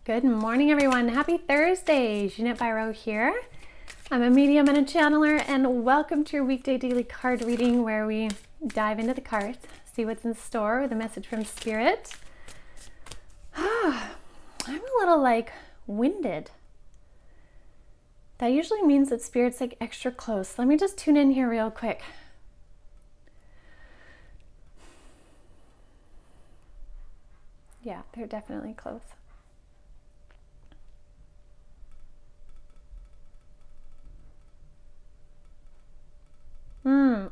Good morning, everyone. Happy Thursday. Jeanette Biro here. I'm a medium and a channeler, and welcome to your weekday daily card reading where we dive into the cards, see what's in store with a message from Spirit. I'm a little winded. That usually means that Spirit's extra close. Let me just tune in here real quick. Yeah, they're definitely close.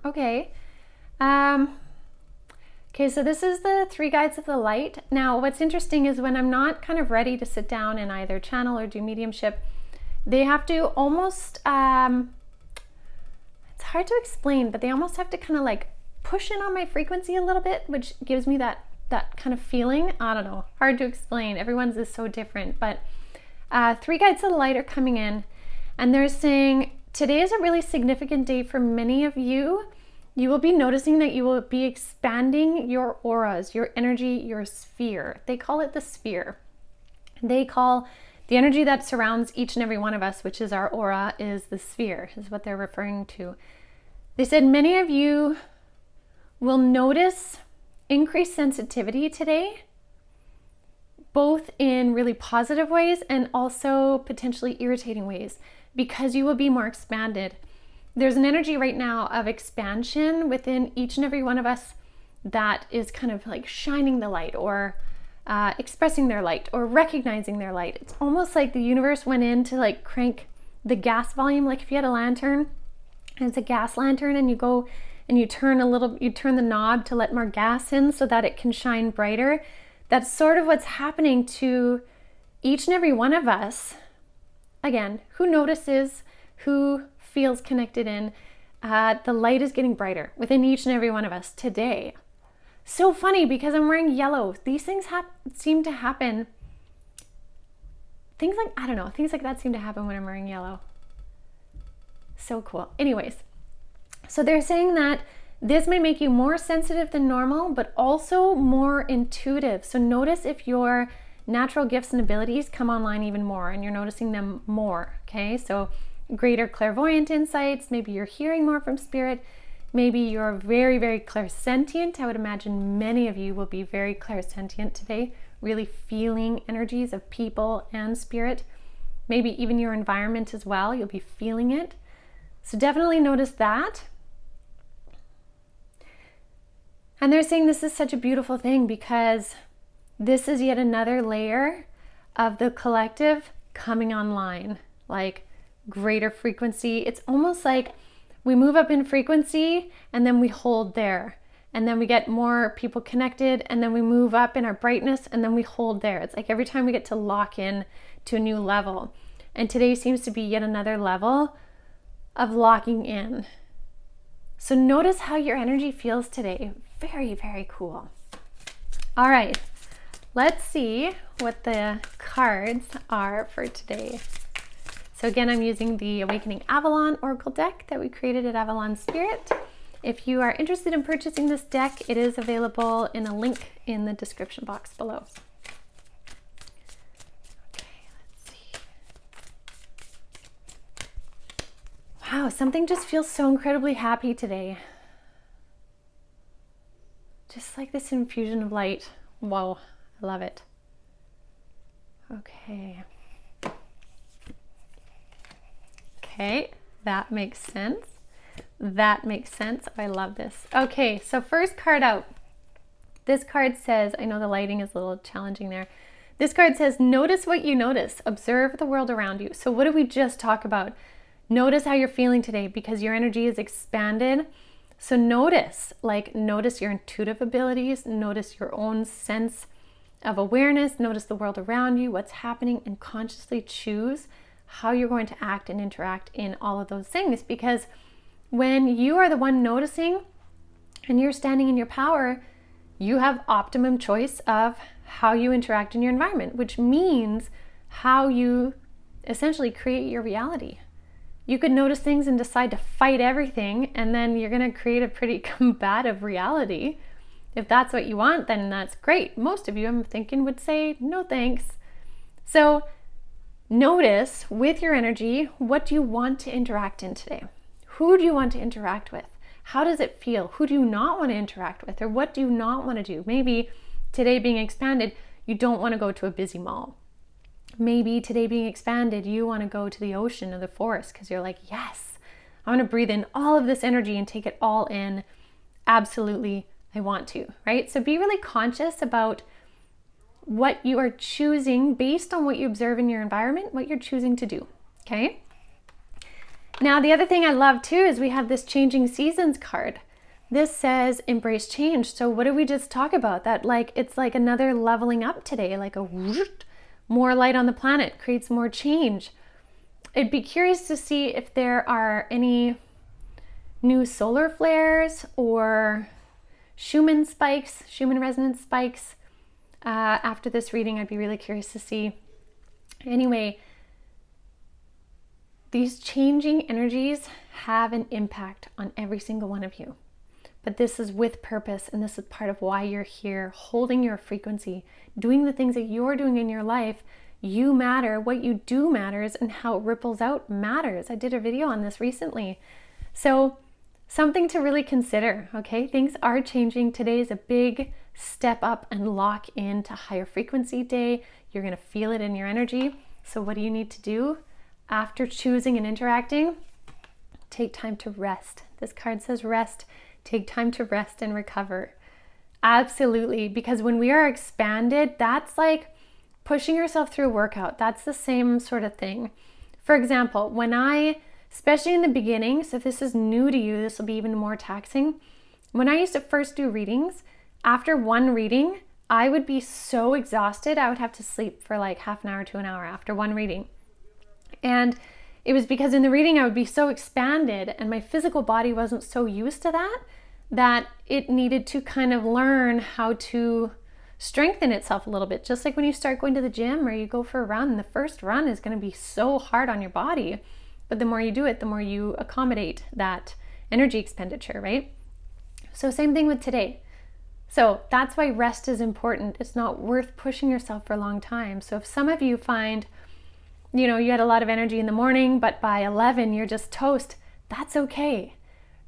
Okay. Okay, so this is the 3 guides of the light. Now, what's interesting is when I'm not kind of ready to sit down and either channel or do mediumship, they have to almost, it's hard to explain, but they almost have to kind of push in on my frequency a little bit, which gives me that kind of feeling. I don't know, hard to explain. Everyone's is so different, but 3 guides of the light are coming in, and they're saying, today is a really significant day for many of you. You will be noticing that you will be expanding your auras, your energy, your sphere. They call it the sphere. They call the energy that surrounds each and every one of us, which is our aura, is the sphere, is what they're referring to. They said many of you will notice increased sensitivity today, both in really positive ways and also potentially irritating ways, because you will be more expanded. There's an energy right now of expansion within each and every one of us that is kind of shining the light or expressing their light or recognizing their light. It's almost like the universe went in to crank the gas volume. Like if you had a lantern and it's a gas lantern and you go and you turn the knob to let more gas in so that it can shine brighter. That's sort of what's happening to each and every one of us. Again, who notices, who feels connected in, the light is getting brighter within each and every one of us today. So funny because I'm wearing yellow. These things seem to happen. Things like that seem to happen when I'm wearing yellow. So cool. Anyways, so they're saying that this may make you more sensitive than normal, but also more intuitive. So notice if your natural gifts and abilities come online even more and you're noticing them more. Okay, so greater clairvoyant insights, maybe you're hearing more from Spirit, maybe you're very, very clairsentient. I would imagine many of you will be very clairsentient today, really feeling energies of people and Spirit, maybe even your environment as well, you'll be feeling it. So definitely notice that. And they're saying this is such a beautiful thing because this is yet another layer of the collective coming online, greater frequency. It's almost like we move up in frequency and then we hold there. And then we get more people connected and then we move up in our brightness and then we hold there. It's like every time we get to lock in to a new level. And today seems to be yet another level of locking in. So notice how your energy feels today. Very, very cool. All right, let's see what the cards are for today. So again, I'm using the Awakening Avalon Oracle deck that we created at Avalon Spirit. If you are interested in purchasing this deck, it is available in a link in the description box below. Okay, let's see. Wow, something just feels so incredibly happy today. Just like this infusion of light. Whoa, I love it. Okay. Okay, that makes sense. That makes sense. I love this. Okay, so first card out. This card says, I know the lighting is a little challenging there. This card says, notice what you notice. Observe the world around you. So what did we just talk about? Notice how you're feeling today because your energy is expanded. So notice your intuitive abilities, notice your own sense of awareness, notice the world around you, what's happening, and consciously choose how you're going to act and interact in all of those things. Because when you are the one noticing and you're standing in your power, you have optimum choice of how you interact in your environment, which means how you essentially create your reality. You could notice things and decide to fight everything, and then you're going to create a pretty combative reality. If that's what you want, then that's great. Most of you, I'm thinking, would say no thanks. So notice with your energy, what do you want to interact in today? Who do you want to interact with? How does it feel? Who do you not want to interact with? Or what do you not want to do? Maybe today being expanded, you don't want to go to a busy mall. Maybe today being expanded, you want to go to the ocean or the forest because you're like, yes, I want to breathe in all of this energy and take it all in. Absolutely, I want to, right? So be really conscious about what you are choosing based on what you observe in your environment, what you're choosing to do, okay? Now, the other thing I love too is we have this changing seasons card. This says embrace change. So what did we just talk about? That like, it's like another leveling up today, like a more light on the planet creates more change. I'd be curious to see if there are any new solar flares or Schumann spikes, Schumann resonance spikes. After this reading, I'd be really curious to see. Anyway, these changing energies have an impact on every single one of you. But this is with purpose, and this is part of why you're here, holding your frequency, doing the things that you're doing in your life. You matter, what you do matters, and how it ripples out matters. I did a video on this recently. So something to really consider, okay? Things are changing. Today is a big step up and lock into higher frequency day. You're gonna feel it in your energy. So what do you need to do? After choosing and interacting, take time to rest. This card says rest. Take time to rest and recover. Absolutely, because when we are expanded, that's like pushing yourself through a workout. That's the same sort of thing. For example, when especially in the beginning, so if this is new to you, this will be even more taxing. When I used to first do readings, after one reading, I would be so exhausted, I would have to sleep for like half an hour to an hour after one reading. And it was because in the reading I would be so expanded and my physical body wasn't so used to that it needed to kind of learn how to strengthen itself a little bit. Just like when you start going to the gym or you go for a run, the first run is going to be so hard on your body. But the more you do it, the more you accommodate that energy expenditure, right? So same thing with today. So that's why rest is important. It's not worth pushing yourself for a long time. So if some of you find, you had a lot of energy in the morning, but by 11 you're just toast, that's okay,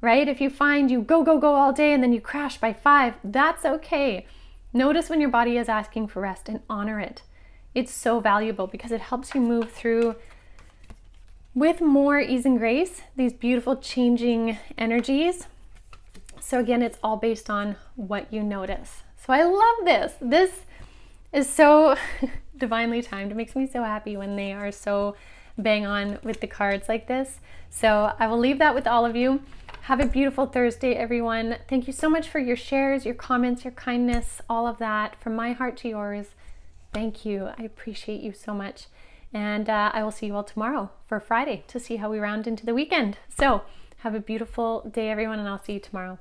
right? If you find you go all day and then you crash by 5, that's okay. Notice when your body is asking for rest and honor it. It's so valuable because it helps you move through with more ease and grace, these beautiful changing energies. So again, it's all based on what you notice. So I love this. This is so divinely timed. It makes me so happy when they are so bang on with the cards like this. So I will leave that with all of you. Have a beautiful Thursday, everyone. Thank you so much for your shares, your comments, your kindness, all of that. From my heart to yours, thank you. I appreciate you so much. And I will see you all tomorrow for Friday to see how we round into the weekend. So have a beautiful day, everyone, and I'll see you tomorrow.